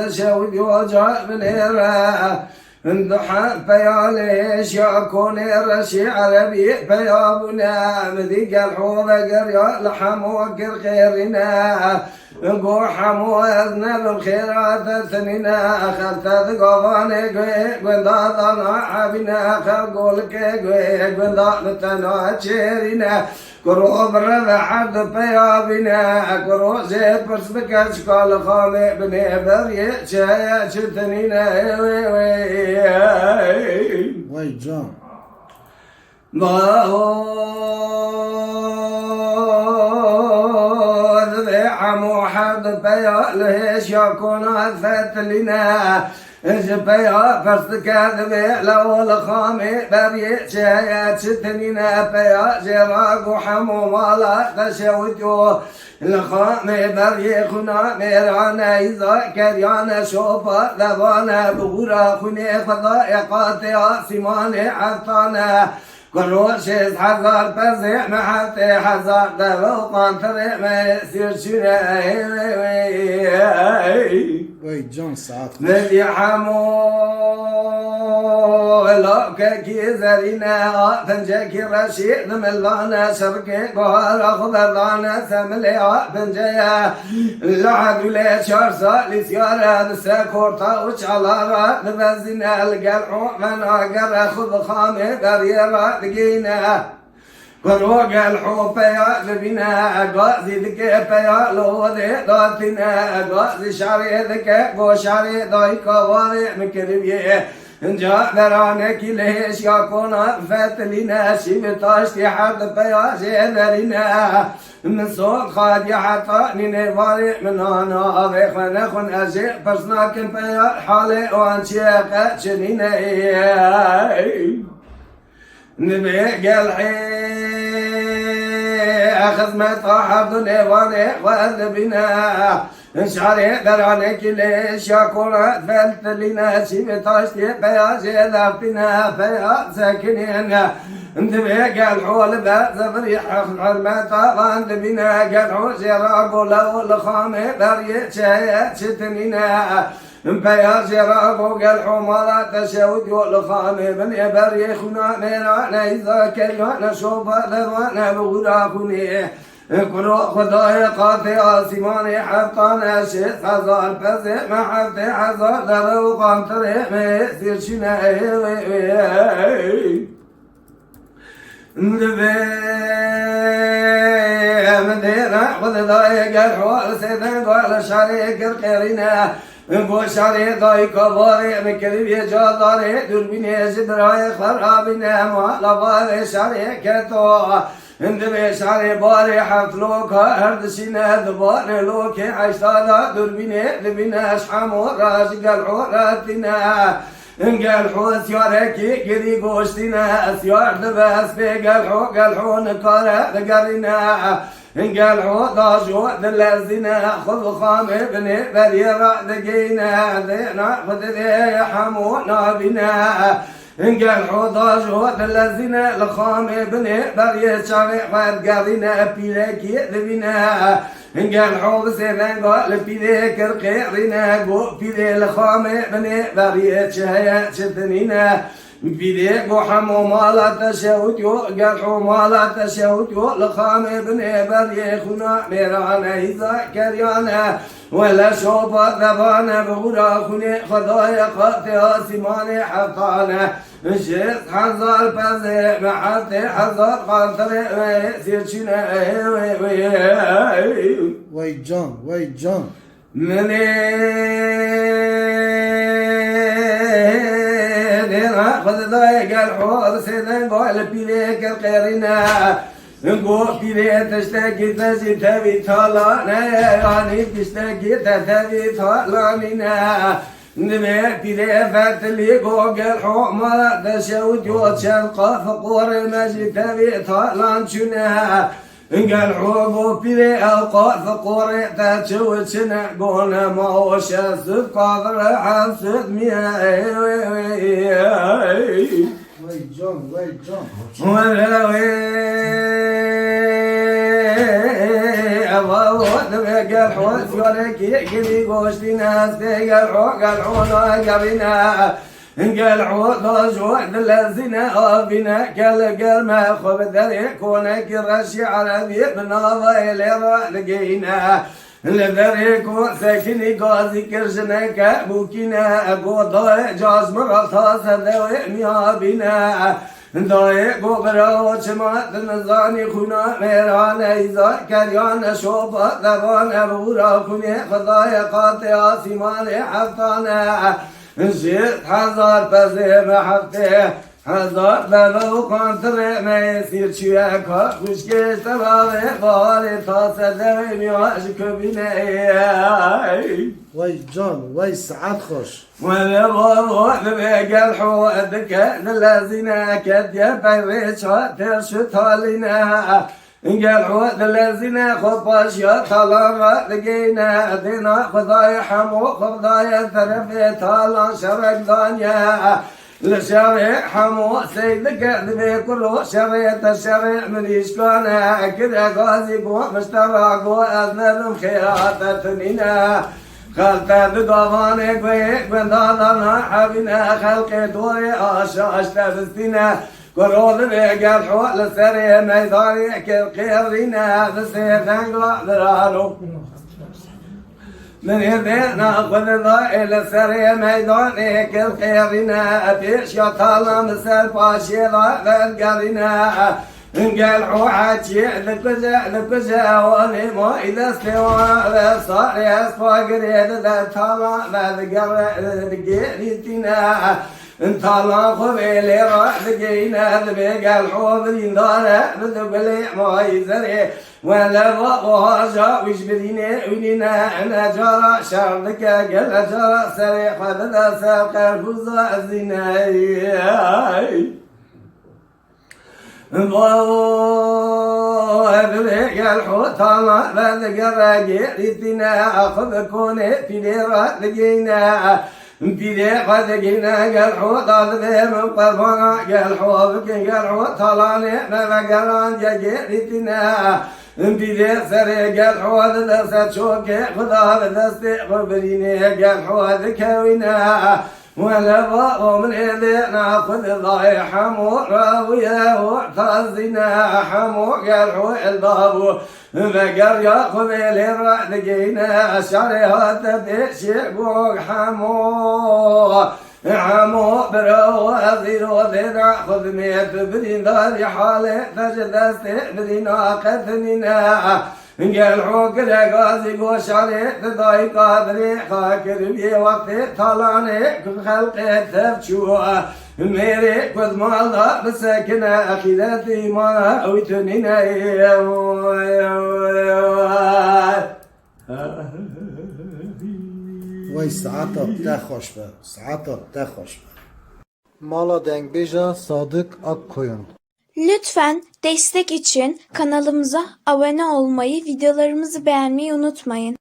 تشود وجع بنيره انضحى بياليش يكون الرشي عربي بيابنا مذيق الحوض قريا لحم وقر خيرنا قوحم واذنب الخيرات الثنينا اخذت ذقواني قويندا ضانا حبنا خلقولك قويندا نتنا تشيرنا قروب ربع حد بيابنا قروب زيت برسبك اشكال خامي بني بري شايا شتنينا وي جون محمد بيا ليش يكون اثبت لنا بيا فرست كاذب لو الخامي بري شايات ستنينا بيا زراق وحمو مالا تشوتو الخامي بري خنا ميرانا إذا كريانا شوفا ذبانا بغورا خني فضائقات سيماني حطانا كروش حزار بزع محتي حزار دلوقان طريق ما يصير شنو وي جون ساعات نبي حمو لوكا كي زرينا فنجاكي رشيد ملانا شركي قهر خضر لانا ثملي فنجايا لعد ولا شارسا لسيارة الساكورتا وشعلارا نبزينا القلعو من اقر خذ خامي بريرا لقينا كروق الحوب يا لبنا غازي ذك يا لودي داتنا غازي شاري ذك بو شاري دايك واري مكربيه جاء برانك ليش يكون فتلنا شبتاش حد بيا زيدرنا من صوت خاد يحطني نباري من انا بخنا خن ازي بسناك بيا حالي وانشيق شنينا نبي قلعي أخذ ما طاحب نيواني وأذبنا شعري برانك ليش يكون فلت لنا شبتاشتي بيا زيدابتنا بيا ساكنين نبي قلعو لبا زبريح ما طاغان بنا قلعو زراقو لو الخامي بريت شايات ستنينا بيا زراقو قلعو مالا تشاود والخامي بني بريخنا ميرانا إذا كريانا شوفا ذوانا بغراكني كنو خداي قاطي آسماني حطانا شيخ حزار بزي ما حفتي حزار دلو قانطري ميسير شنائي مدينة خداي قلعو سيدان قال شاري قرقيرنا نقول شاري ضاي كباري مكرب يجاداري دربيني زبراي خرابنا مالا باري شاري كتو اندبي شاري باري حفلوكا هردسينا دباري لوكي عشتادا دربيني لبينا اشحامو راجي قلعو راتنا قلحو سياركي قري قوشتنا سيار دباس في قلحو نكارة دقرنا قلعو ضاجو دلزنا خذ خامي بني بريرا دقينا ذينا خذ ذي حمونا بنا قلعو ضاجو دلزنا لخامي بني بريرا شارع فارقارنا بيلاكي ذبنا قلعو بسيران قال بيلي كرقيرنا قو بيلي لخامي بني بريرا شهيات شتنينا بيدي قحم مالا تشاوتيو قلحو مالا تشاوتيو لخامي بني بري خنا ميرانا إذا كريانا ولا شوفا ذبانا بغرا خني خضايا قاتها سماني حطانا الشيخ حزار بزي محطي حزار قانطري ويسير شنا وي جون وي جون خذ ضايق الحوض سيدان قول بيليك القيرنا نقول بيلي تشتاقي تزي تبي طلانا يعني تشتاقي تبي طلاننا نبي بيلي فتلي قوق الحوما تشاود يوتشان قاف قور المجي تبي طلان شنا قال عوبو بلي أوقات قوري تاتشوتشنا قونا موشا سد قادر حسد مياه Wait, John, wait, John. ولوي أبوات قال حوس ولك يكلي قوشتي ناس قال حونا قبنا قال عوض جوعد الذين بنا قال ما خب ذري كونك رشي على بنا ضيل لقينا الذري كون ساكني قاضي كرجنك بوكينا قوضي جاز مرطاس ذوي ميا بنا ضايق قبرا وشمات نزاني خونا ميران ايزا كريان شوبا ذبان ابورا كوني خضايا قاطي آسمان حفتانا جيت حزار بزي محبته حزار بلو قانتر ما يصير شويكا خوشكش تبالي باري تاسا دوي ميواشك بناي Wait, John, wait, ساعات خوش. ولا بروح بقى الحوادك الذين أكد يبيش ترشد لنا قال عود الذين خطاش يطلع لقينا دينا خضايا حمو خضايا ثرفي طالع شرق دنيا لشرع حمو سيدك ذبي كله شريط الشرع من يشكونا كذا غازي قوة مشترك وأذنب خيرات تنينا خلت بقوانك ويك بندادنا حبنا خلق دوري آشاش تبستنا قرود بقى الحوال السري ميداني كالقيرنا بسيف انقلع برانو من يدينا خذ ضائل السري ميداني كالقيرنا بيش يطالنا مثل باشيلا بالقرنا قال حوحاتي لكجا ونمو إذا استوى صار يسوى قريد ذا طالع بذكر ذكريتنا انطلع خبيلي راح ذكينا ذبيق الحوض يندار بذبلي ما يزري ولا بابها جا وش بديني ولينا انا جرى شرطك قال جرى سريح ذا ساق الفوزة الزناي ذبيق الحوض طالع بذكر ذكريتنا أخذ كوني في ليرة ذكينا في قد جينا قال حوض ذي من قلبنا قال حوض قال حوض طلعني ما بقران جيتنا في سري قال حوض ذا شوكي خذها ذا بريني قال حوض كوينا ولا بابا من ايدينا خذ ضايع حمو راويه وتزينا حمو قال حوض البابو فقال ياخذ لي لقينا شريها تبشيق حمو حمو برو أزيرو ذينا خذ ميت بدين داري حالي فجد استقبلنا قتلنا قال حوك لقازي قوش عليك تضاي قادري خاكر بي وقت طلعني كل خلقي تفشوها ميري قد مالها بسكنة أخذتي ما أويتنينا وای ساعتا بتا خوش به ساعتا بتا خوش به Mala Dengbej'a Sadık Akkoyun. Lütfen destek için kanalımıza abone olmayı, videolarımızı beğenmeyi unutmayın.